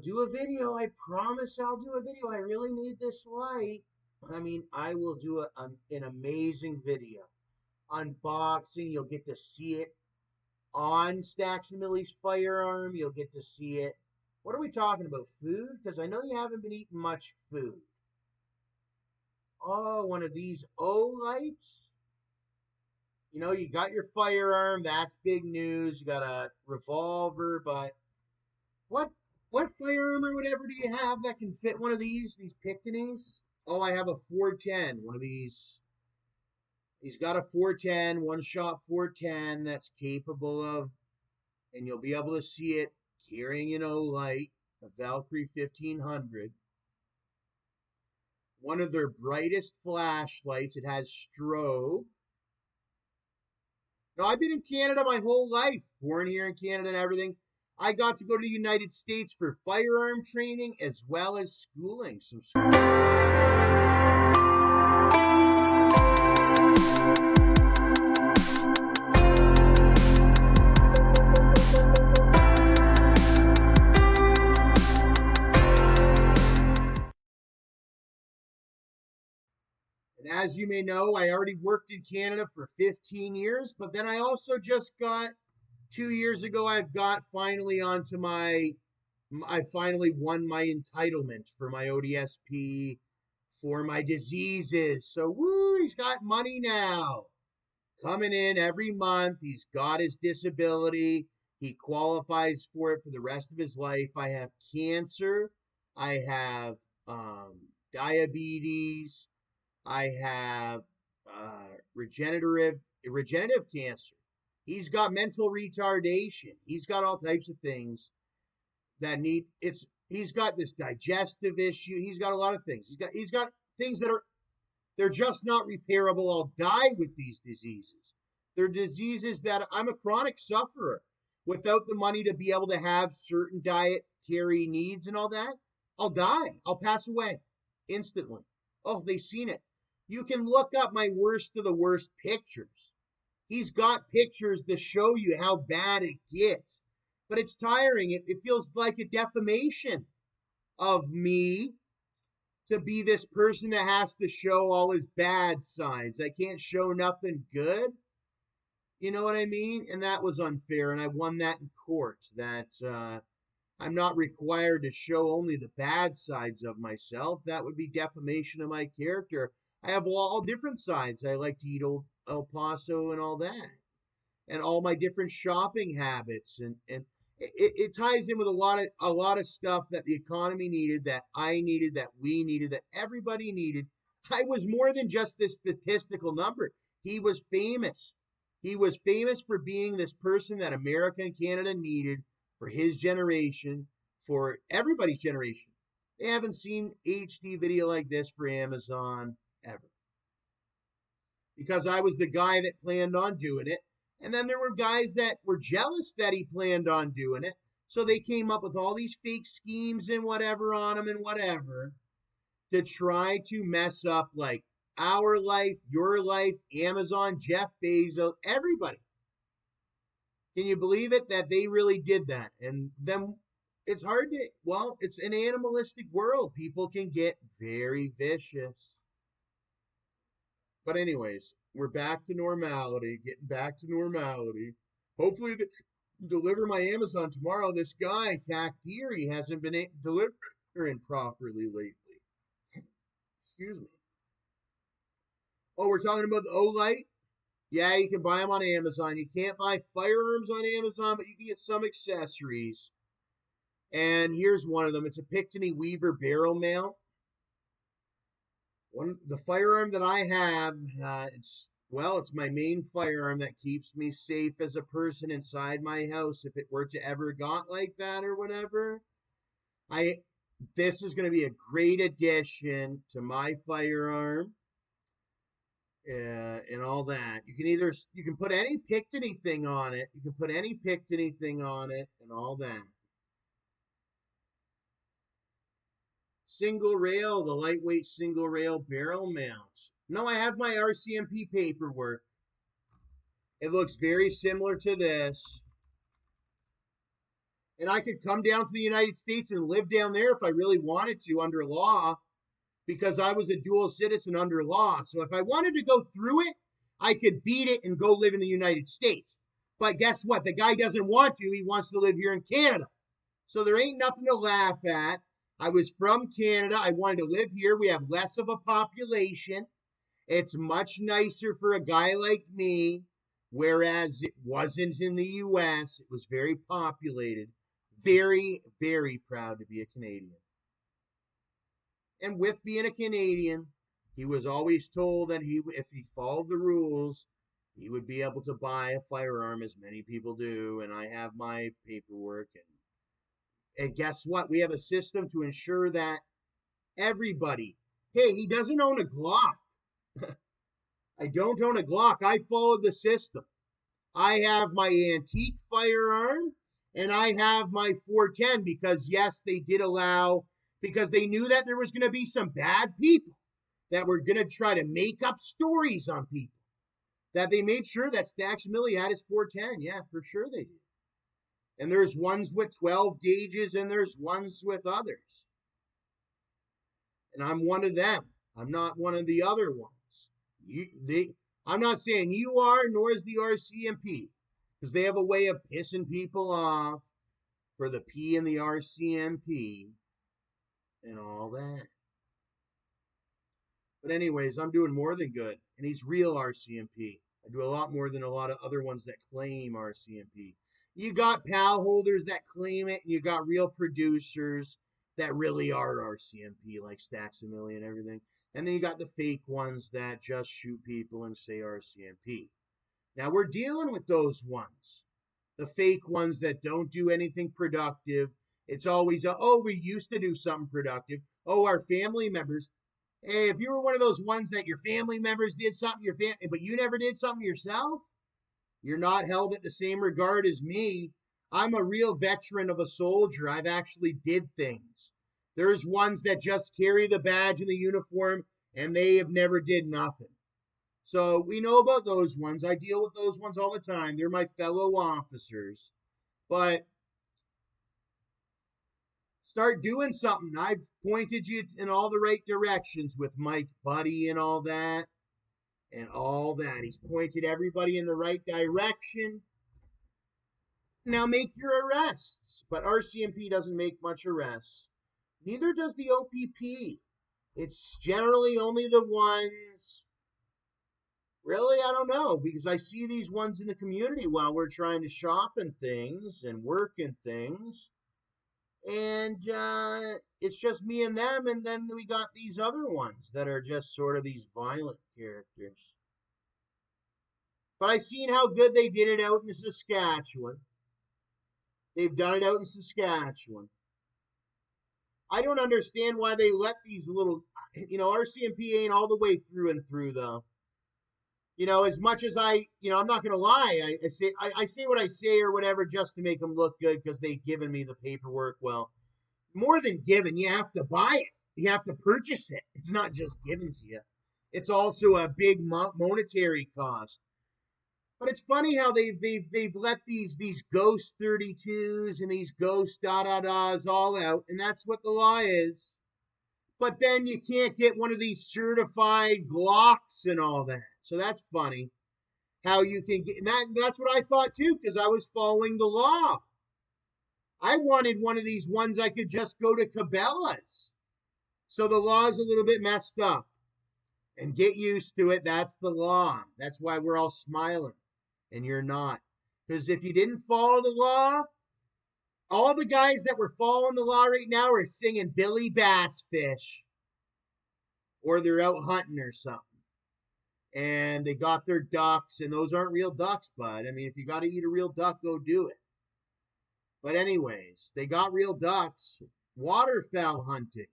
do a video. I promise I'll do a video. I really need this light. I mean, I will do an amazing video. Unboxing, you'll get to see it on Stacks and Millie's firearm. You'll get to see it. What are we talking about? Food? Because I know you haven't been eating much food. Oh, one of these O lights. You know, you got your firearm. That's big news. You got a revolver, but what firearm or whatever do you have that can fit one of these Pictonys? Oh, I have a 410. One of these. He's got a 410, one shot 410 that's capable of, and you'll be able to see it carrying an O light, a Valkyrie 1500. One of their brightest flashlights. It has strobe. Now, I've been in Canada my whole life, born here in Canada and everything. I got to go to the United States for firearm training as well as schooling. And as you may know, I already worked in Canada for 15 years, but then I also just got 2 years ago, I finally won my entitlement for my ODSP for my diseases. So, woo, he's got money now coming in every month. He's got his disability. He qualifies for it for the rest of his life. I have cancer. I have diabetes. I have regenerative cancer. He's got mental retardation. He's got all types of things that he's got this digestive issue. He's got a lot of things. He's got things they're just not repairable. I'll die with these diseases. They're diseases that I'm a chronic sufferer. Without the money to be able to have certain dietary needs and all that, I'll die. I'll pass away instantly. Oh, they've seen it. You can look up my worst of the worst pictures. He's got pictures to show you how bad it gets. But it's tiring. It feels like a defamation of me to be this person that has to show all his bad sides. I can't show nothing good. You know what I mean? And that was unfair. And I won that in court. That I'm not required to show only the bad sides of myself. That would be defamation of my character. I have all different sides. I like to eat El Paso and all that. And all my different shopping habits. And it ties in with a lot of stuff that the economy needed, that I needed, that we needed, that everybody needed. I was more than just this statistical number. He was famous. He was famous for being this person that America and Canada needed for his generation, for everybody's generation. They haven't seen HD video like this for Amazon ever. Because I was the guy that planned on doing it. And then there were guys that were jealous that he planned on doing it. So they came up with all these fake schemes and whatever on him and whatever to try to mess up like our life, your life, Amazon, Jeff Bezos, everybody. Can you believe it that they really did that? And then it's hard to, well, it's an animalistic world. People can get very vicious. But anyways, we're back to normality, getting back to normality. Hopefully deliver my Amazon tomorrow. This guy attacked here. He hasn't been delivering properly lately. Excuse me. Oh, we're talking about the O-Light? Yeah, you can buy them on Amazon. You can't buy firearms on Amazon, but you can get some accessories. And here's one of them. It's a Picatinny Weaver barrel mount. The firearm that I have, it's my main firearm that keeps me safe as a person inside my house if it were to ever got like that or whatever. This is going to be a great addition to my firearm and all that. You can put any Picatinny thing on it. You can put any Picatinny thing on it and all that. Single rail, the lightweight single rail barrel mount. No, I have my RCMP paperwork. It looks very similar to this. And I could come down to the United States and live down there if I really wanted to under law, because I was a dual citizen under law. So if I wanted to go through it, I could beat it and go live in the United States. But guess what? The guy doesn't want to. He wants to live here in Canada. So there ain't nothing to laugh at. I was from Canada. I wanted to live here. We have less of a population. It's much nicer for a guy like me, whereas it wasn't in the US. It was very populated. Very, very proud to be a Canadian. And with being a Canadian, he was always told that if he followed the rules, he would be able to buy a firearm, as many people do. And I have my paperwork. And guess what? We have a system to ensure that everybody, hey, he doesn't own a Glock. I don't own a Glock. I followed the system. I have my antique firearm and I have my 410 because, yes, they did allow, because they knew that there was going to be some bad people that were going to try to make up stories on people. That they made sure that Stacks Millie had his 410. Yeah, for sure they did. And there's ones with 12 gauges and there's ones with others. And I'm one of them. I'm not one of the other ones. I'm not saying you are, nor is the RCMP, because they have a way of pissing people off for the P and the RCMP and all that. But anyways, I'm doing more than good, and he's real RCMP. I do a lot more than a lot of other ones that claim RCMP. You got PAL holders that claim it, and you got real producers that really are RCMP, like Stacks a Million and everything. And then you got the fake ones that just shoot people and say RCMP. Now we're dealing with those ones. The fake ones that don't do anything productive. It's always, oh, we used to do something productive. Oh, our family members. Hey, if you were one of those ones that your family members did something, but you never did something yourself, you're not held at the same regard as me. I'm a real veteran of a soldier. I've actually did things. There's ones that just carry the badge and the uniform, and they have never did nothing. So we know about those ones. I deal with those ones all the time. They're my fellow officers. But start doing something. I've pointed you in all the right directions with Mike Buddy and all that. And all that. He's pointed everybody in the right direction. Now make your arrests. But RCMP doesn't make much arrests. Neither does the OPP. It's generally only the ones. Really, I don't know, because I see these ones in the community while we're trying to shop and things and work and things. And it's just me and them, and then we got these other ones that are just sort of these violent characters. But I seen how good they did it out in Saskatchewan. They've done it out in Saskatchewan. I don't understand why they let these little, RCMP ain't all the way through and through, though. As much as I'm not going to lie. I say what I say or whatever just to make them look good because they've given me the paperwork. Well, more than given, you have to buy it. You have to purchase it. It's not just given to you. It's also a big monetary cost. But it's funny how they've let these ghost 32s and these ghost da-da-das all out, and that's what the law is. But then you can't get one of these certified Glocks and all that. So that's funny. How you can get that's what I thought too, because I was following the law. I wanted one of these ones I could just go to Cabela's. So the law is a little bit messed up. And get used to it. That's the law. That's why we're all smiling. And you're not. Because if you didn't follow the law, all the guys that were following the law right now are singing Billy Bass Fish. Or they're out hunting or something. And they got their ducks, and those aren't real ducks, bud. I mean, if you got to eat a real duck, go do it. But anyways, they got real ducks. Waterfowl hunting.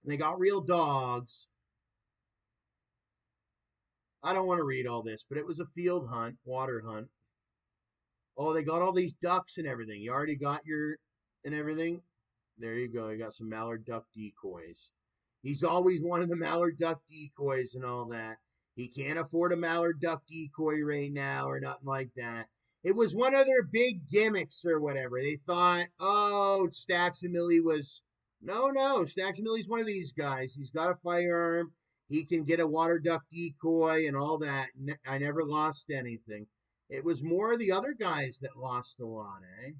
And they got real dogs. I don't want to read all this, but it was a field hunt, water hunt. Oh, they got all these ducks and everything. You already got your and everything. There you go. You got some mallard duck decoys. He's always wanted the mallard duck decoys and all that. He can't afford a mallard duck decoy right now or nothing like that. It was one of their big gimmicks or whatever. They thought, oh, Stacks and Millie was no. Stacks and Millie's one of these guys. He's got a firearm. He can get a water duck decoy and all that. I never lost anything. It was more the other guys that lost a lot, eh?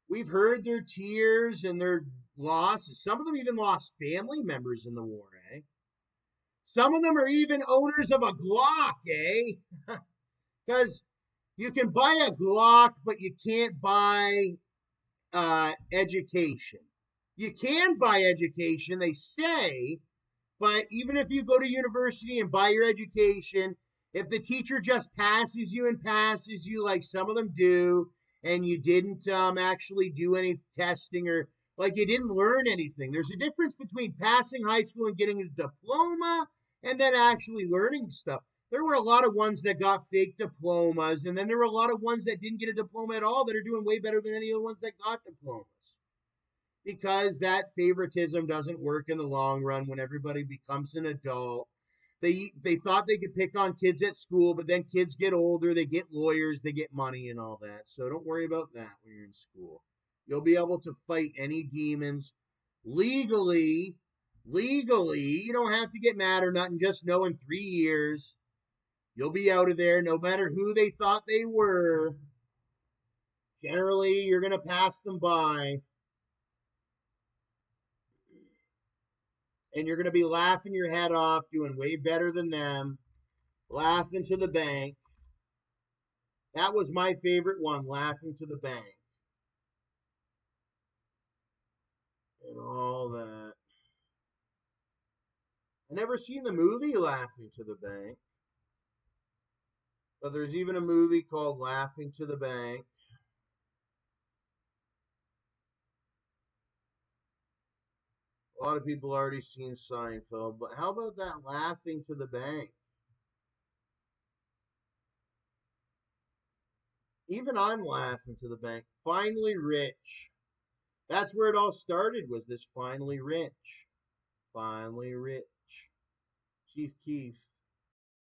We've heard their tears and their losses. Some of them even lost family members in the war, eh? Some of them are even owners of a Glock, eh? Because you can buy a Glock, but you can't buy education. You can buy education, they say, but even if you go to university and buy your education, if the teacher just passes you like some of them do, and you didn't actually do any testing or like you didn't learn anything, there's a difference between passing high school and getting a diploma and then actually learning stuff. There were a lot of ones that got fake diplomas, and then there were a lot of ones that didn't get a diploma at all that are doing way better than any of the ones that got diplomas, because that favoritism doesn't work in the long run when everybody becomes an adult. They thought they could pick on kids at school, but then kids get older, they get lawyers, they get money and all that. So don't worry about that when you're in school. You'll be able to fight any demons legally. Legally, you don't have to get mad or nothing. Just know in 3 years you'll be out of there, no matter who they thought they were. Generally, you're going to pass them by, and you're going to be laughing your head off, doing way better than them, laughing to the bank. That was my favorite one, laughing to the bank, and all that. I never seen the movie Laughing to the Bank, but there's even a movie called Laughing to the Bank. A lot of people already seen Seinfeld, but how about that Laughing to the Bank? Even I'm laughing to the bank. Finally rich. That's where it all started, was this finally rich. Finally rich. Chief Keef.